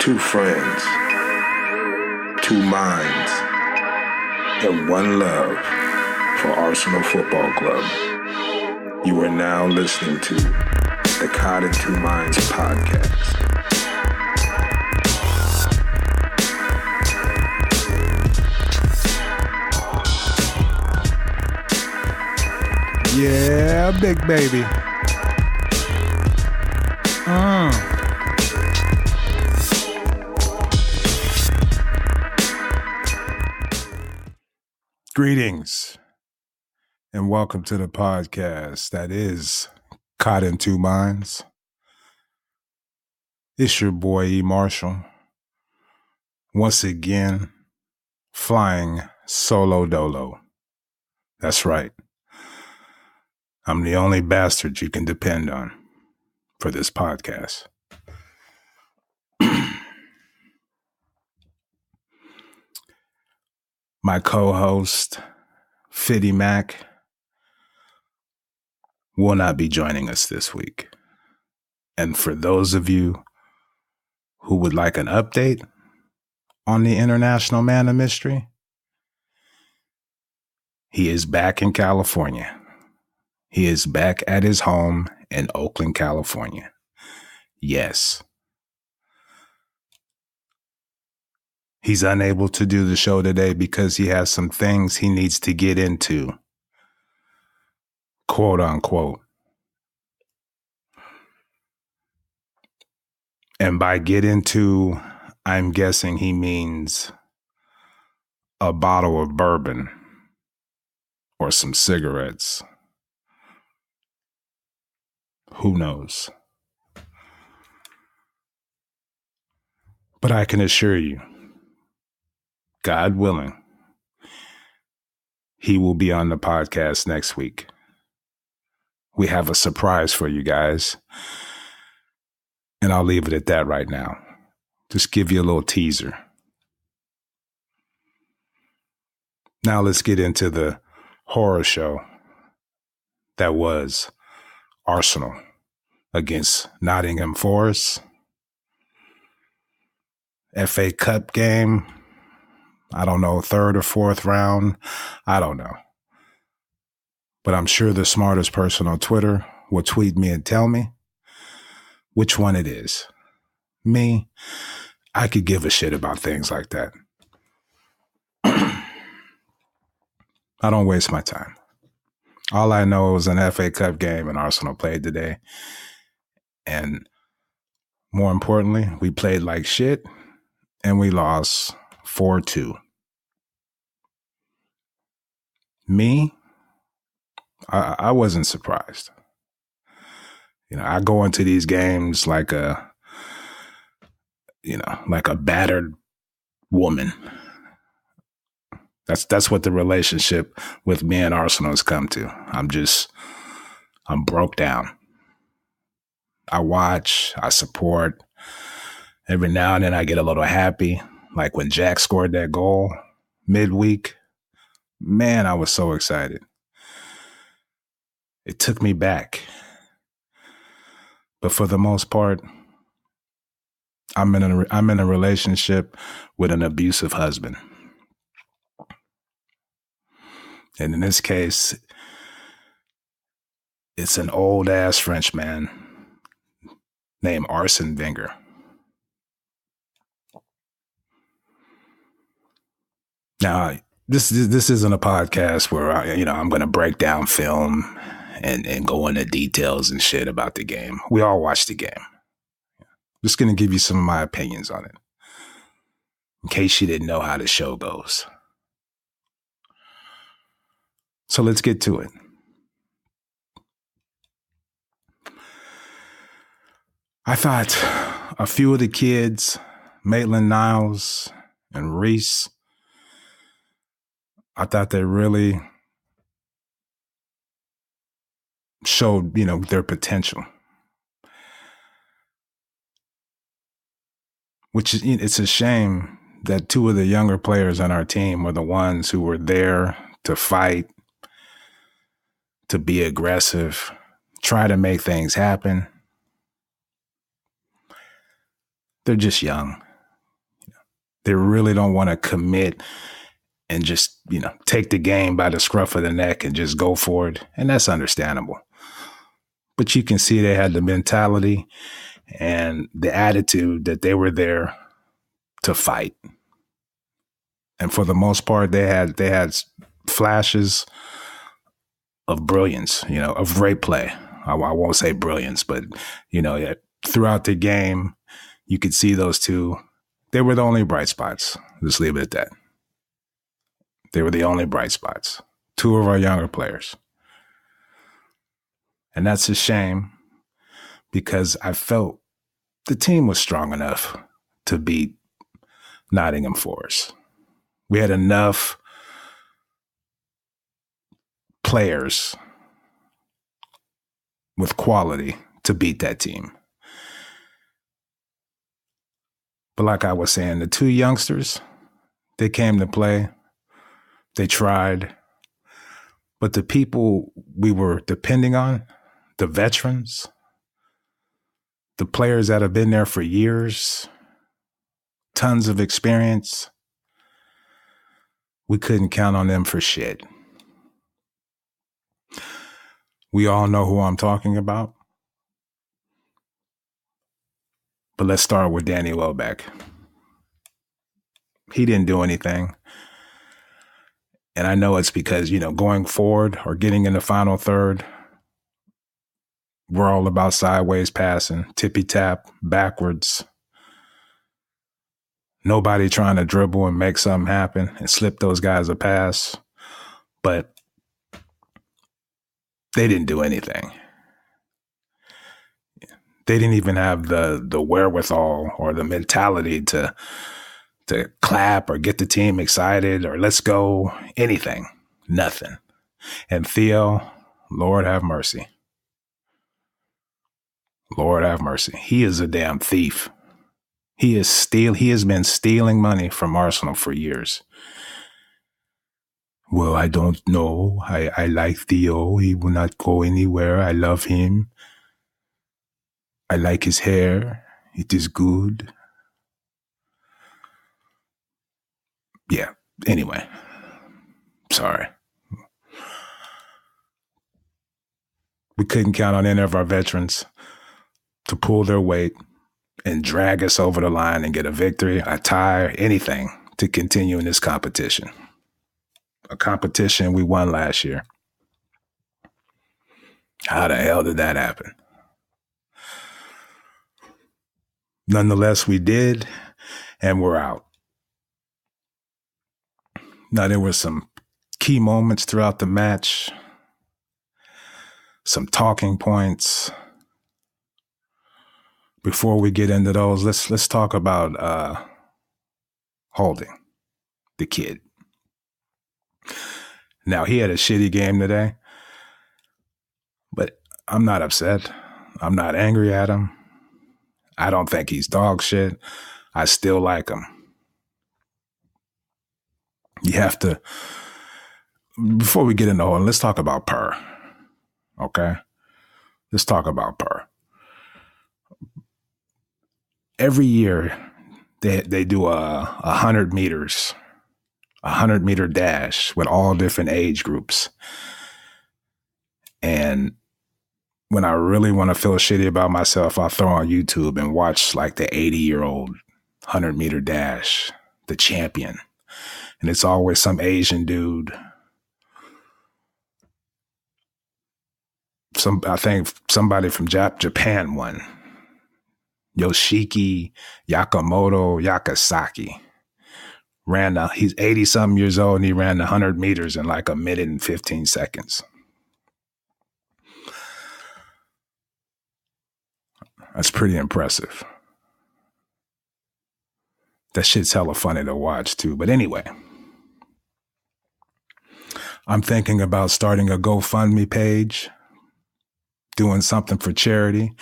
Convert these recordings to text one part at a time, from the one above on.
Two friends, two minds, and one love for Arsenal Football Club. You are now listening to the Cod and Two Minds podcast. Yeah, big baby. Greetings and welcome to the podcast that is Cod and Two Minds. It's your boy E. Marshall. Once again, flying solo dolo. That's right. I'm the only bastard you can depend on for this podcast. My co-host, Fitty Mac, will not be joining us this week. And for those of you who would like an update on the International Man of Mystery, he is back in California. He is back at his home in Oakland, California. Yes. He's unable to do the show today because he has some things he needs to get into, quote unquote. And by get into, I'm guessing he means a bottle of bourbon or some cigarettes. Who knows? But I can assure you, God willing, he will be on the podcast next week. We have a surprise for you guys. And I'll leave it at that right now. Just give you a little teaser. Now let's get into the horror show that was Arsenal against Nottingham Forest. FA Cup game. I don't know, third or fourth round. I don't know. But I'm sure the smartest person on Twitter will tweet me and tell me which one it is. Me, I could give a shit about things like that. I don't waste my time. All I know was an FA Cup game and Arsenal played today. And more importantly, we played like shit and we lost 4-2. Me, I wasn't surprised. You know, I go into these games like a battered woman. That's what the relationship with me and Arsenal has come to. I'm broke down. I watch, I support. Every now and then I get a little happy. Like when Jack scored that goal midweek. Man, I was so excited. It took me back. But for the most part, I'm in a relationship with an abusive husband. And in this case, it's an old ass Frenchman named Arsene Wenger. Now, this isn't a podcast where I'm going to break down film and go into details and shit about the game. We all watched the game. Just going to give you some of my opinions on it, in case you didn't know how the show goes. So let's get to it. I thought a few of the kids, Maitland-Niles and Reese, I thought they really showed, their potential. Which is, it's a shame that two of the younger players on our team were the ones who were there to fight, to be aggressive, try to make things happen. They're just young. They really don't want to commit and just, take the game by the scruff of the neck and just go for it. And that's understandable. But you can see they had the mentality and the attitude that they were there to fight. And for the most part, they had flashes of brilliance, of great play. I won't say brilliance, but, throughout the game, you could see those two. They were the only bright spots. Just leave it at that. They were the only bright spots. Two of our younger players. And that's a shame because I felt the team was strong enough to beat Nottingham Forest. We had enough players with quality to beat that team. But like I was saying, the two youngsters, they came to play. They tried. But the people we were depending on, the veterans, the players that have been there for years, tons of experience, we couldn't count on them for shit. We all know who I'm talking about. But let's start with Danny Welbeck. He didn't do anything. And I know it's because, going forward or getting in the final third, we're all about sideways passing, tippy-tap, backwards. Nobody trying to dribble and make something happen and slip those guys a pass. But they didn't do anything. They didn't even have the wherewithal or the mentality to clap or get the team excited or let's go, anything, nothing. And Theo, Lord have mercy. Lord have mercy. He is a damn thief. He has been stealing money from Arsenal for years. Well, I don't know. I like Theo. He will not go anywhere. I love him. I like his hair. It is good. Yeah. Anyway. Sorry. We couldn't count on any of our veterans to pull their weight and drag us over the line and get a victory, a tie, anything to continue in this competition. A competition we won last year. How the hell did that happen? Nonetheless, we did, and we're out. Now, there were some key moments throughout the match, some talking points. Before we get into those, let's talk about Holding, the kid. Now, he had a shitty game today, but I'm not upset. I'm not angry at him. I don't think he's dog shit. I still like him. You have to, before we get into Holding, let's talk about Per. Okay? Let's talk about Per. Every year, they do a 100 meters, a 100-meter dash with all different age groups. And when I really want to feel shitty about myself, I'll throw on YouTube and watch like the 80-year-old 100-meter dash, the champion. And it's always some Asian dude. I think somebody from Japan won. Yoshiki Yakamoto Yakasaki he's 80-something years old and he ran the 100 meters in like a minute and 15 seconds. That's pretty impressive. That shit's hella funny to watch too. But anyway, I'm thinking about starting a GoFundMe page, doing something for charity.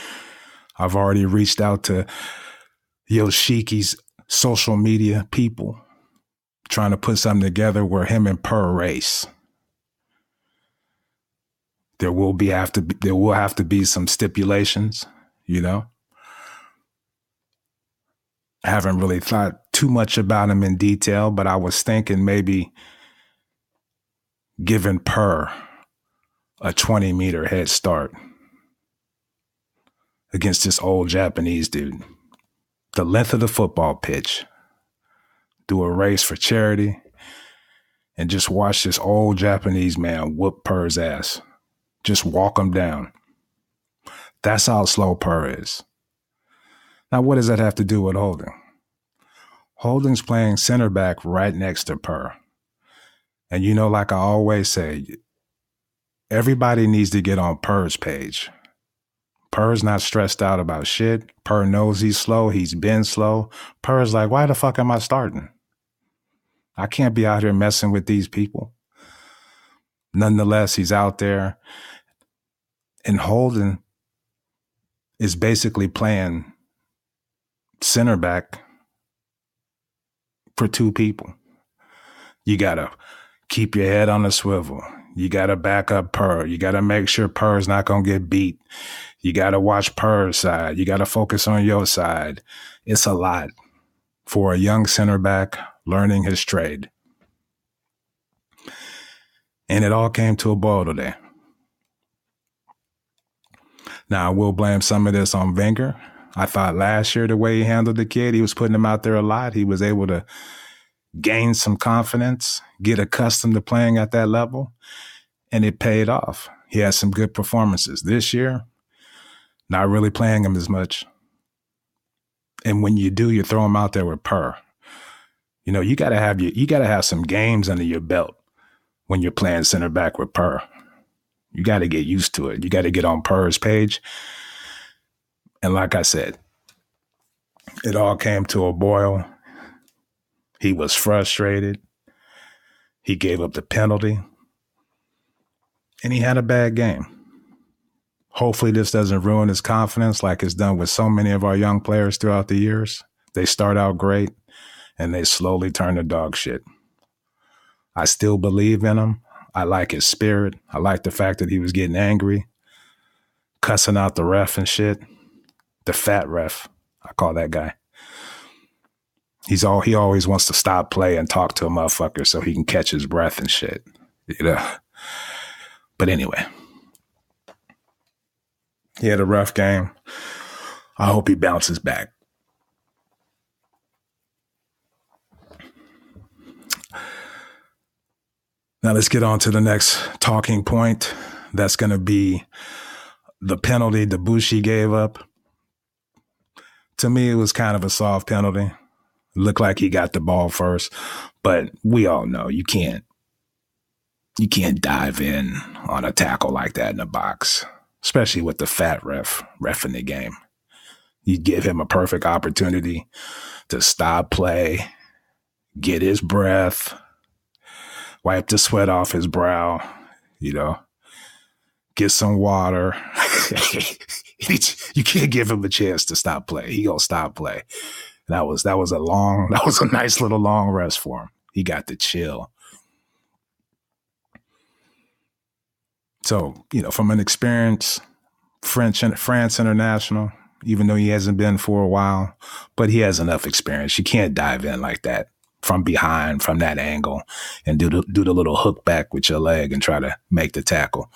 I've already reached out to Yoshiki's social media people, trying to put something together where him and Per race. There will have to be some stipulations, I haven't really thought too much about him in detail, but I was thinking maybe giving Purr a 20-meter head start against this old Japanese dude. The length of the football pitch, do a race for charity, and just watch this old Japanese man whoop Purr's ass. Just walk him down. That's how slow Purr is. Now, what does that have to do with Holding? Holding's playing center back right next to Purr. And you know, like I always say, everybody needs to get on Purr's page. Purr's not stressed out about shit. Purr knows he's slow. He's been slow. Purr's like, why the fuck am I starting? I can't be out here messing with these people. Nonetheless, he's out there. And Holden is basically playing center back for two people. You got to keep your head on the swivel. You got to back up Purr. You got to make sure Purr's not going to get beat. You got to watch Purr's side. You got to focus on your side. It's a lot for a young center back learning his trade. And it all came to a boil today. Now, I will blame some of this on Wenger. I thought last year the way he handled the kid, he was putting him out there a lot. He was able to gain some confidence, get accustomed to playing at that level, and it paid off. He had some good performances. This year, not really playing him as much. And when you do, you throw him out there with Purr. You know, you gotta have some games under your belt when you're playing center back with Purr. You got to get used to it. You got to get on Purr's page. And like I said, it all came to a boil. He was frustrated. He gave up the penalty. And he had a bad game. Hopefully this doesn't ruin his confidence like it's done with so many of our young players throughout the years. They start out great, and they slowly turn to dog shit. I still believe in him. I like his spirit. I like the fact that he was getting angry, cussing out the ref and shit. The fat ref, I call that guy. He always wants to stop play and talk to a motherfucker so he can catch his breath and shit. You know. But anyway, he had a rough game. I hope he bounces back. Now let's get on to the next talking point. That's going to be the penalty Debussy gave up. To me, it was kind of a soft penalty. It looked like he got the ball first, but we all know you can't dive in on a tackle like that in the box, especially with the fat ref in the game. You give him a perfect opportunity to stop play, get his breath, wipe the sweat off his brow, you know, get some water. You can't give him a chance to stop play. He gonna stop play. That was a nice little long rest for him. He got to chill. So, you know, from an experienced France international, even though he hasn't been for a while, but he has enough experience. You can't dive in like that from behind, from that angle, and do the little hook back with your leg and try to make the tackle.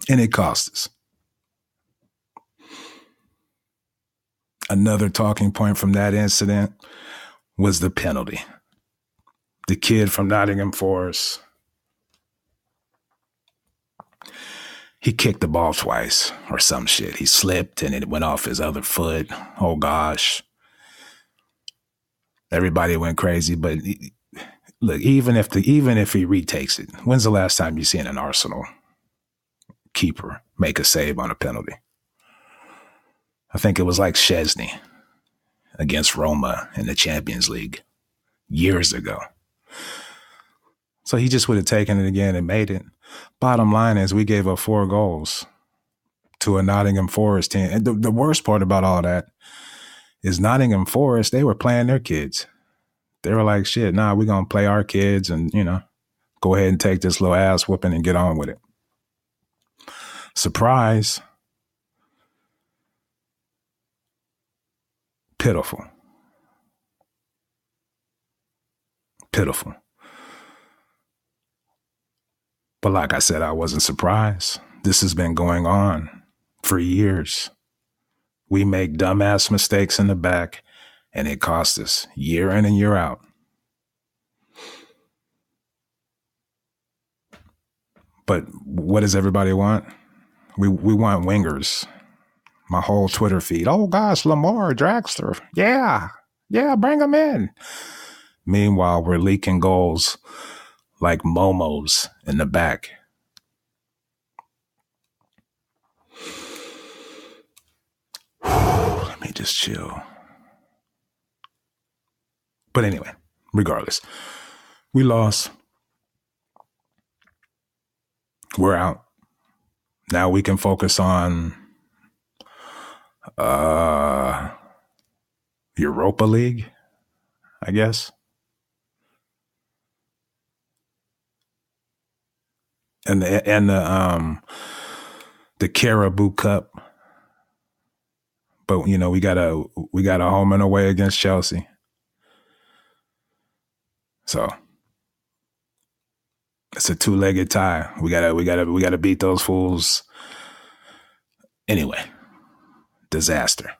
And it cost us. Another talking point from that incident was the penalty. The kid from Nottingham Forest, he kicked the ball twice or some shit. He slipped and it went off his other foot. Oh, gosh. Everybody went crazy. But look, even if he retakes it, when's the last time you seen an Arsenal keeper make a save on a penalty? I think it was like Szczesny against Roma in the Champions League years ago. So he just would have taken it again and made it. Bottom line is we gave up 4 goals to a Nottingham Forest team. And the worst part about all that is Nottingham Forest, they were playing their kids. They were like, shit, nah, we're going to play our kids and, you know, go ahead and take this little ass whooping and get on with it. Surprise. Pitiful. Pitiful. But like I said, I wasn't surprised. This has been going on for years. We make dumbass mistakes in the back, and it costs us year in and year out. But what does everybody want? We want wingers. My whole Twitter feed. Oh gosh, Lamar, Draxler. Yeah, bring him in. Meanwhile, we're leaking goals like Momos in the back. Let me just chill. But anyway, regardless, we lost. We're out. Now we can focus on Europa League, I guess. And the Carabao Cup. But you know, we got a home and away against Chelsea. So it's a two-legged tie. We gotta beat those fools. Anyway, disaster.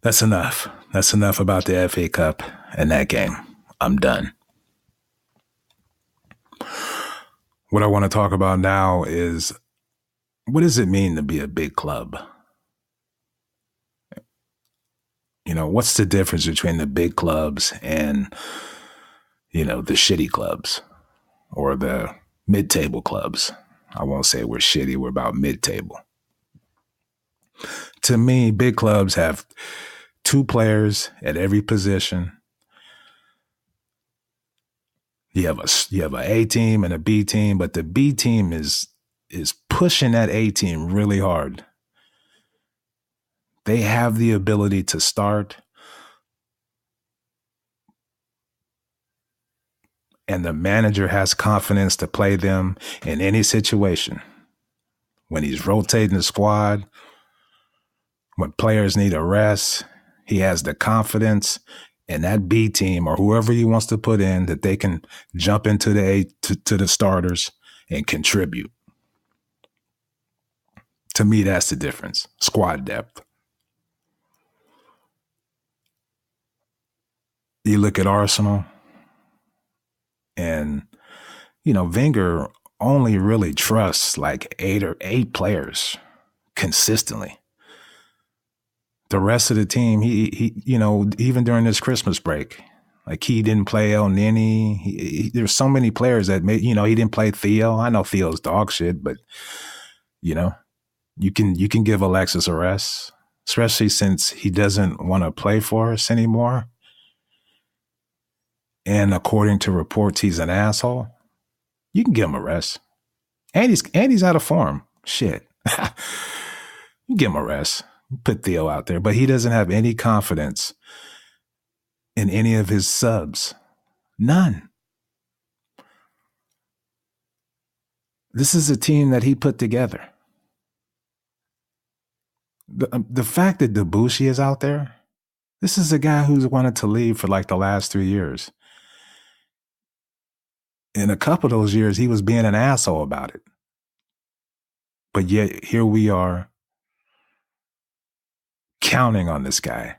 That's enough. That's enough about the FA Cup and that game. I'm done. What I want to talk about now is, what does it mean to be a big club? You know, what's the difference between the big clubs and, you know, the shitty clubs or the mid-table clubs? I won't say we're shitty. We're about mid-table. To me, big clubs have two players at every position. You have a A team and a B team, but the B team is pushing that A team really hard. They have the ability to start, and the manager has confidence to play them in any situation. When he's rotating the squad, when players need a rest, he has the confidence in that B team or whoever he wants to put in that they can jump into to the starters and contribute. To me, that's the difference. Squad depth. You look at Arsenal, and, you know, Wenger only really trusts like eight players consistently. The rest of the team, he you know, even during this Christmas break, like he didn't play El Nini. There's so many players that made, you know, he didn't play Theo. I know Theo's dog shit, but, you know, you can give Alexis a rest, especially since he doesn't want to play for us anymore. And according to reports, he's an asshole. You can give him a rest. And he's out of form. Shit. You give him a rest. Put Theo out there. But he doesn't have any confidence in any of his subs. None. This is a team that he put together. The fact that Debussy is out there, this is a guy who's wanted to leave for like the last 3 years. In a couple of those years, he was being an asshole about it. But yet, here we are counting on this guy.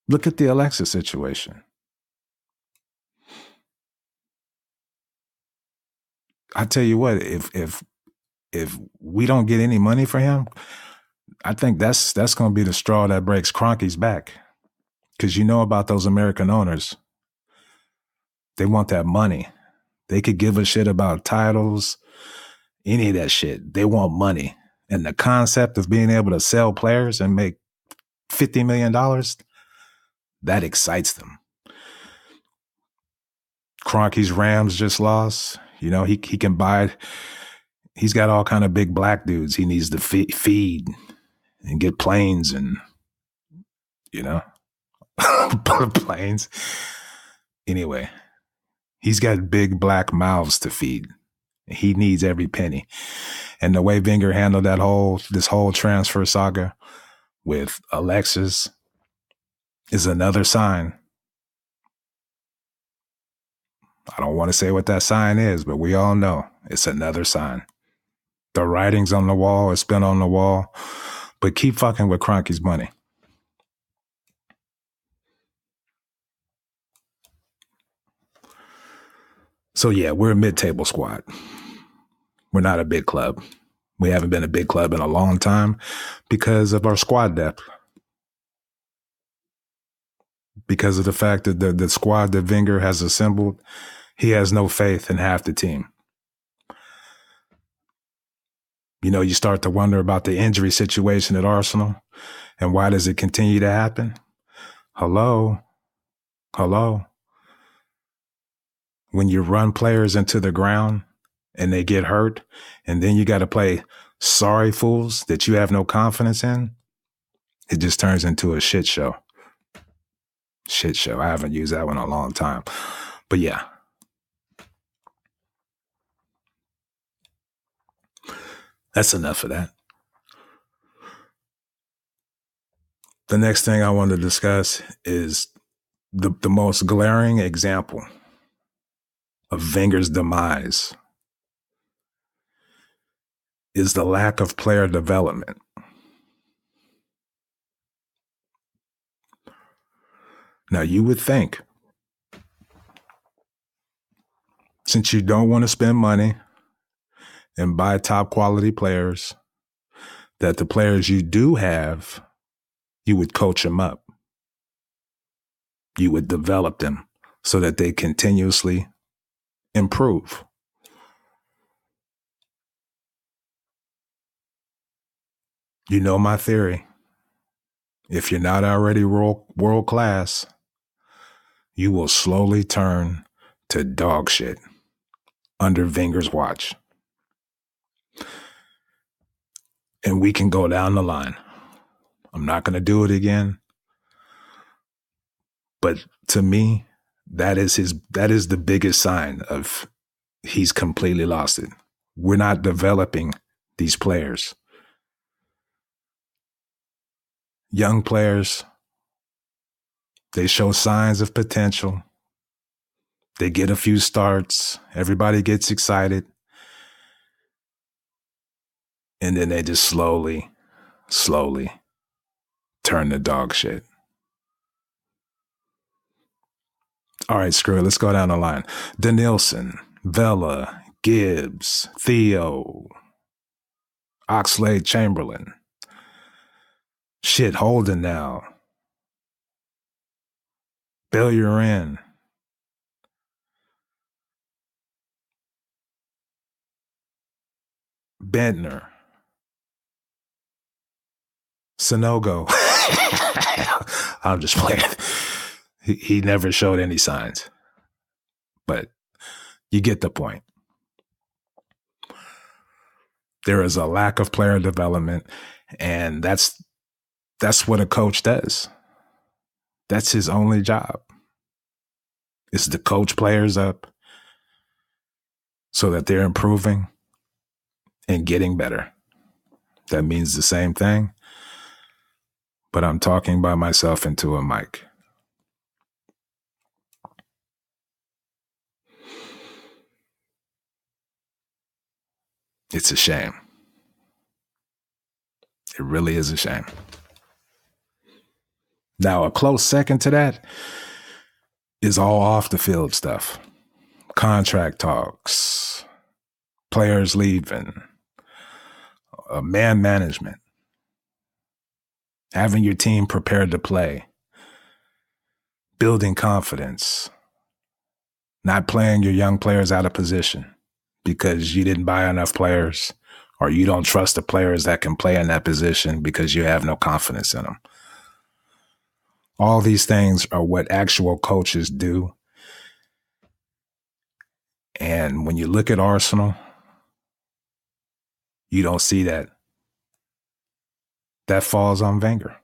Look at the Alexis situation. I tell you what, if we don't get any money for him, I think that's going to be the straw that breaks Kroenke's back. Because you know about those American owners. They want that money. They could give a shit about titles, any of that shit. They want money. And the concept of being able to sell players and make $50 million, that excites them. Kroenke's Rams just lost. You know, he can buy. He's got all kind of big black dudes he needs to feed and get planes and, you know, planes. Anyway, he's got big black mouths to feed, He needs every penny. And the way Wenger handled this whole transfer saga with Alexis is another sign. I don't want to say what that sign is, but we all know it's another sign. The writing's on the wall. It's been on the wall. But keep fucking with Kroenke's money. So, yeah, we're a mid-table squad. We're not a big club. We haven't been a big club in a long time because of our squad depth. Because of the fact that the squad that Wenger has assembled, he has no faith in half the team. You know, you start to wonder about the injury situation at Arsenal and why does it continue to happen? Hello? When you run players into the ground and they get hurt and then you got to play sorry fools that you have no confidence in, it just turns into a shit show. Shit show. I haven't used that one in a long time. But yeah. That's enough of that. The next thing I want to discuss is the most glaring example of Wenger's demise is the lack of player development. Now, you would think, since you don't want to spend money and buy top quality players, that the players you do have, you would coach them up. You would develop them so that they continuously improve. You know my theory. If you're not already world class, you will slowly turn to dog shit under Wenger's watch. And we can go down the line. I'm not going to do it again. But to me, that is the biggest sign of he's completely lost it. We're not developing these players. Young players, they show signs of potential. They get a few starts. Everybody gets excited. And then they just slowly turn to dog shit. All right, screw it. Let's go down the line. Denilson, Vela, Gibbs, Theo, Oxlade-Chamberlain. Shit, Holden now. Bellerin. Bentner. Sanogo. I'm just playing. He never showed any signs. But you get the point. There is a lack of player development, and that's what a coach does. That's his only job, is to coach players up so that they're improving and getting better. That means the same thing, but I'm talking by myself into a mic. It's a shame. It really is a shame. Now, a close second to that is all off the field stuff. Contract talks, players leaving, man management, having your team prepared to play, building confidence, not playing your young players out of position because you didn't buy enough players, or you don't trust the players that can play in that position because you have no confidence in them. All these things are what actual coaches do. And when you look at Arsenal, you don't see that. That falls on Wenger.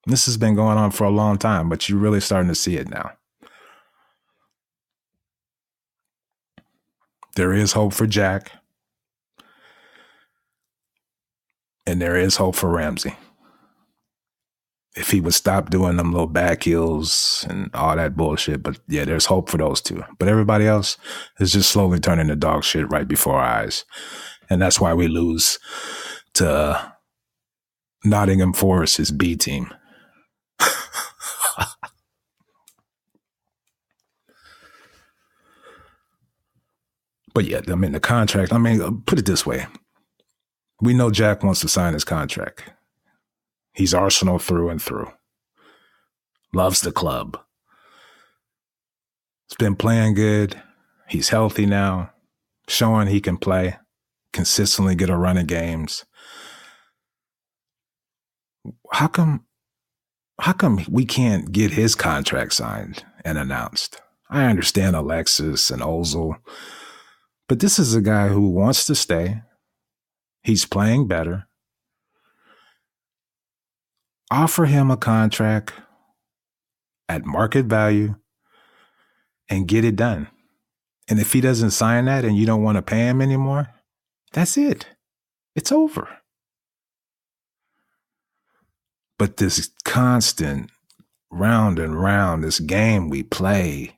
This has been going on for a long time, but you're really starting to see it now. There is hope for Jack. And there is hope for Ramsey. If he would stop doing them little back heels and all that bullshit. But yeah, there's hope for those two. But everybody else is just slowly turning to dog shit right before our eyes. And that's why we lose to Nottingham Forest's B team. But yeah, I mean, the contract, put it this way. We know Jack wants to sign his contract. He's Arsenal through and through. Loves the club. He's been playing good. He's healthy now, showing he can play, consistently get a run of games. How come we can't get his contract signed and announced? I understand Alexis and Ozil, but this is a guy who wants to stay. He's playing better. Offer him a contract at market value and get it done. And if he doesn't sign that and you don't want to pay him anymore, that's it. It's over. But this constant round and round, this game we play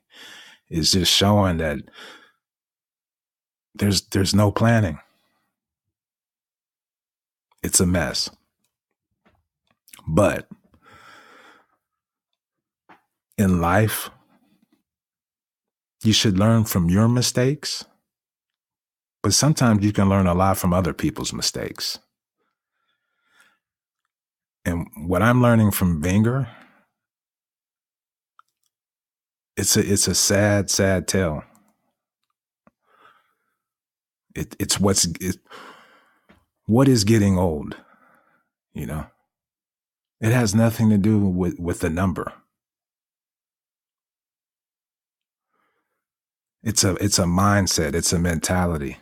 is just showing that there's no planning. It's a mess. But in life, you should learn from your mistakes, but sometimes you can learn a lot from other people's mistakes. And what I'm learning from Wenger, it's a sad, sad tale. It's what is getting old, you know? It has nothing to do with the number. It's a mindset. It's a mentality.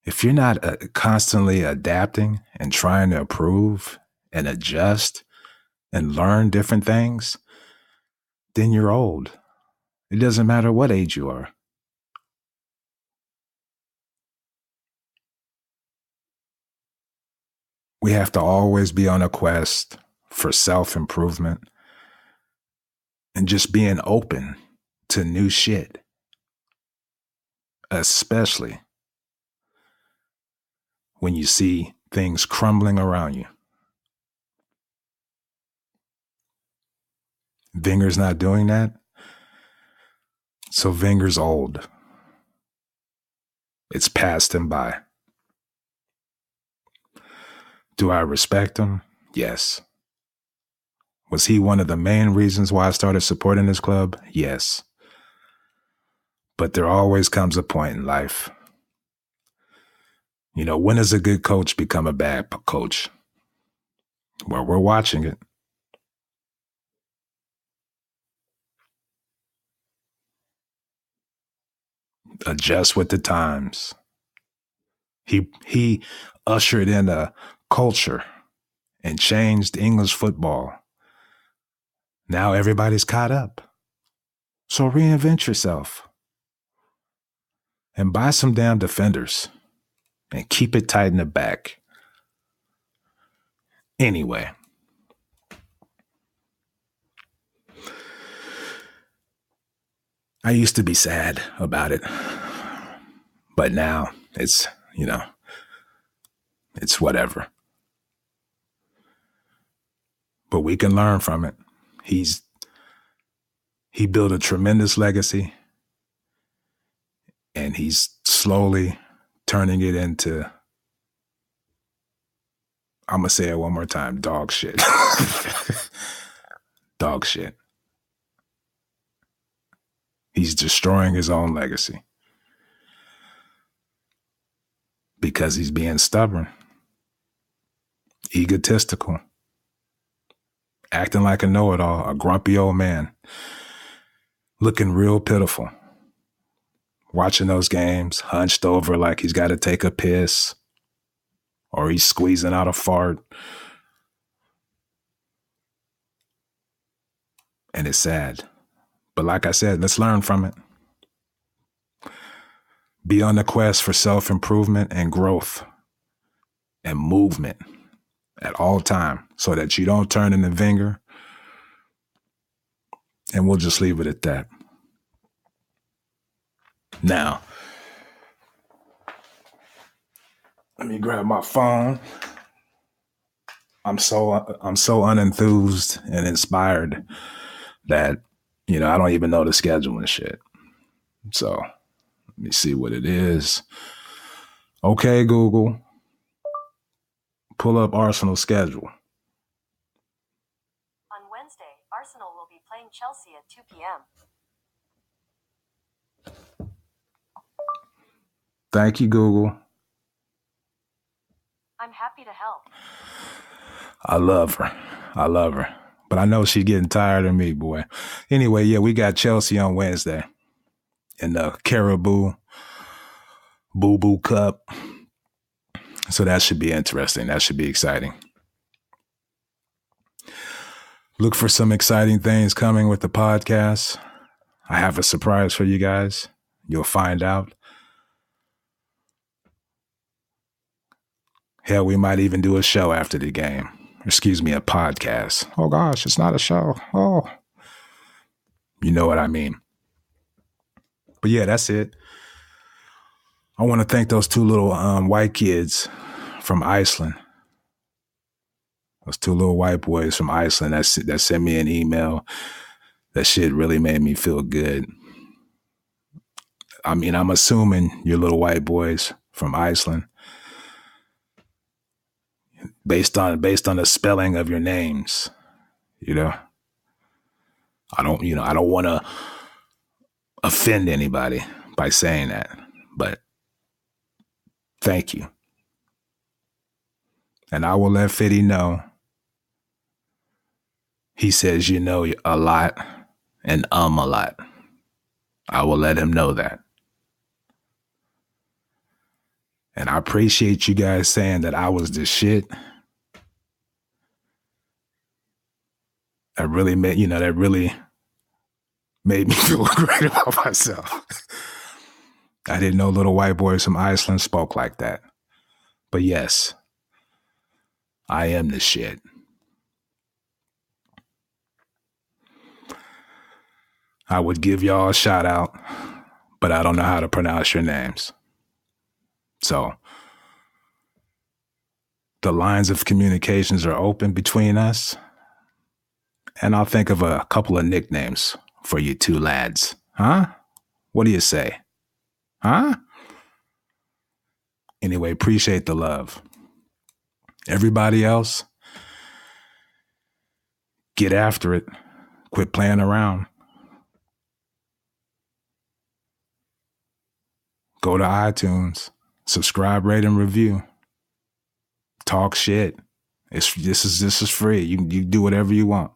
If you're not constantly adapting and trying to improve and adjust and learn different things, then you're old. It doesn't matter what age you are. We have to always be on a quest for self-improvement and just being open to new shit, especially when you see things crumbling around you. Wenger's not doing that, so Wenger's old. It's passed him by. Do I respect him? Yes. Was he one of the main reasons why I started supporting this club? Yes. But there always comes a point in life. You know, when does a good coach become a bad coach? Well, we're watching it. Adjust with the times. He ushered in a culture and changed English football. Now everybody's caught up. So reinvent yourself. And buy some damn defenders. And keep it tight in the back. Anyway. I used to be sad about it. But now it's, it's whatever. But we can learn from it. He built a tremendous legacy. And he's slowly turning it into, I'm going to say it one more time, dog shit. Dog shit. He's destroying his own legacy. Because he's being stubborn. Egotistical. Acting like a know-it-all, a grumpy old man. Looking real pitiful. Watching those games, hunched over like he's got to take a piss. Or he's squeezing out a fart. And it's sad. But like I said, let's learn from it. Be on the quest for self-improvement and growth and movement at all time so that you don't turn into Wenger. And we'll just leave it at that. Now, let me grab my phone. I'm so unenthused and inspired that, I don't even know the schedule and shit. So let me see what it is. Okay, Google, pull up Arsenal schedule. On Wednesday, Arsenal will be playing Chelsea at 2 p.m. Thank you, Google. I'm happy to help. I love her. But I know she's getting tired of me, boy. Anyway, yeah, we got Chelsea on Wednesday in the Caribou Boo Boo Cup. So that should be interesting. That should be exciting. Look for some exciting things coming with the podcast. I have a surprise for you guys. You'll find out. Hell, we might even do a show after the game. Excuse me, a podcast. Oh, gosh, it's not a show. Oh, you know what I mean. But yeah, that's it. I want to thank those two little white kids from Iceland. Those two little white boys from Iceland that sent me an email. That shit really made me feel good. I mean, I'm assuming you're little white boys from Iceland. Based on the spelling of your names, I don't want to offend anybody by saying that, but thank you. And I will let Fitty know. He says, a lot and a lot. I will let him know that. And I appreciate you guys saying that I was the shit. That really made me feel great about myself. I didn't know little white boys from Iceland spoke like that. But yes, I am the shit. I would give y'all a shout out, but I don't know how to pronounce your names. So the lines of communications are open between us. And I'll think of a couple of nicknames for you two lads. Huh? What do you say? Huh? Anyway, appreciate the love. Everybody else, get after it. Quit playing around. Go to iTunes. Subscribe, rate, and review. Talk shit. This is free. You do whatever you want.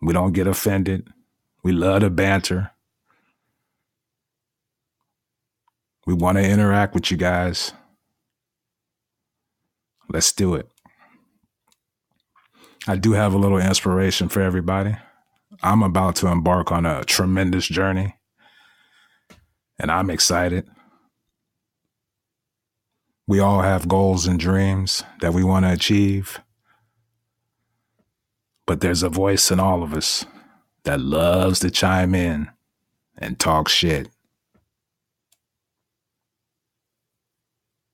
We don't get offended. We love to banter. We want to interact with you guys. Let's do it. I do have a little inspiration for everybody. I'm about to embark on a tremendous journey, and I'm excited. We all have goals and dreams that we want to achieve. But there's a voice in all of us that loves to chime in and talk shit.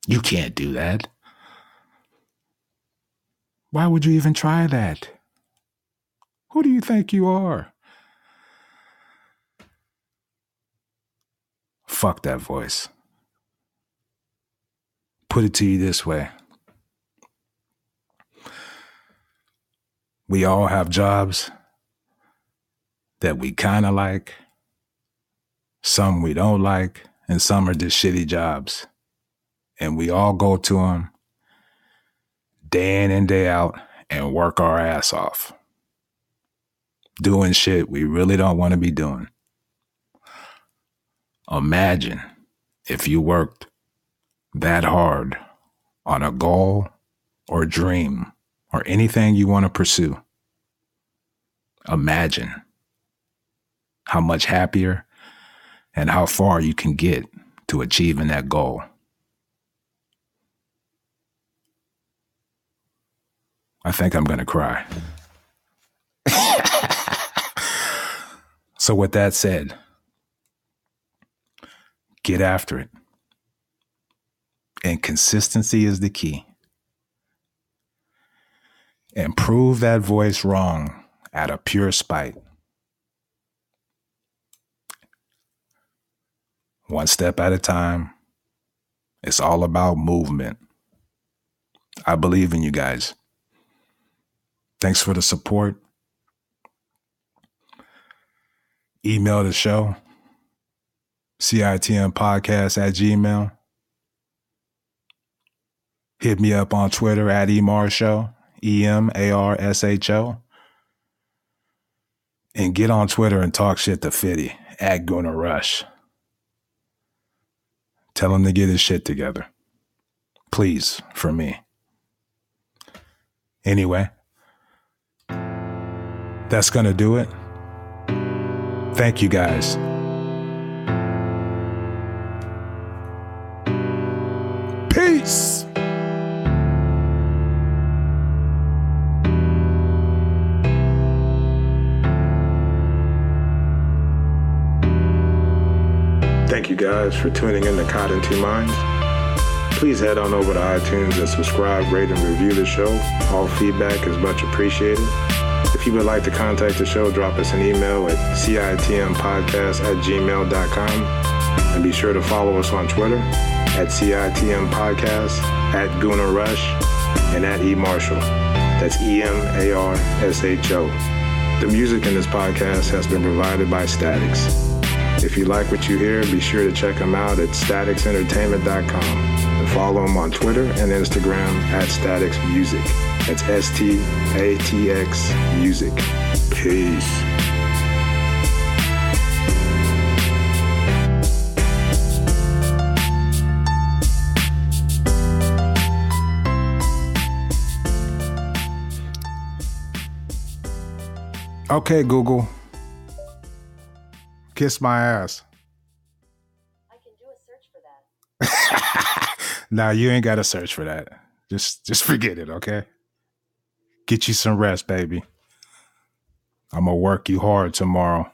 You can't do that. Why would you even try that? Who do you think you are? Fuck that voice. Put it to you this way. We all have jobs that we kind of like, some we don't like, and some are just shitty jobs. And we all go to them day in and day out and work our ass off. Doing shit we really don't want to be doing. Imagine if you worked that hard on a goal or dream or anything you want to pursue. Imagine how much happier and how far you can get to achieving that goal. I think I'm going to cry. So with that said, get after it. And consistency is the key. And prove that voice wrong out of pure spite. One step at a time. It's all about movement. I believe in you guys. Thanks for the support. Email the show, citmpodcast@gmail.com. Hit me up on Twitter at @EMarshow, EMARSHO. And get on Twitter and talk shit to Fitty at Gunnar Rush. Tell him to get his shit together. Please, for me. Anyway, that's going to do it. Thank you guys. Peace. Thank you guys for tuning in to Caught in Two Minds. Please head on over to iTunes and subscribe, rate, and review the show. All feedback is much appreciated. If you would like to contact the show, drop us an email at citmpodcast@gmail.com. And be sure to follow us on Twitter at citmpodcast, at Gunnar Rush, and at eMarshall. That's EMARSHO. The music in this podcast has been provided by Statics. If you like what you hear, be sure to check them out at staticsentertainment.com and follow them on Twitter and Instagram at Statics Music. That's STATX Music. Peace. Okay, Google. Kiss my ass. I can do a search for that. Nah, you ain't got to search for that. Just forget it, okay? Get you some rest, baby. I'm going to work you hard tomorrow.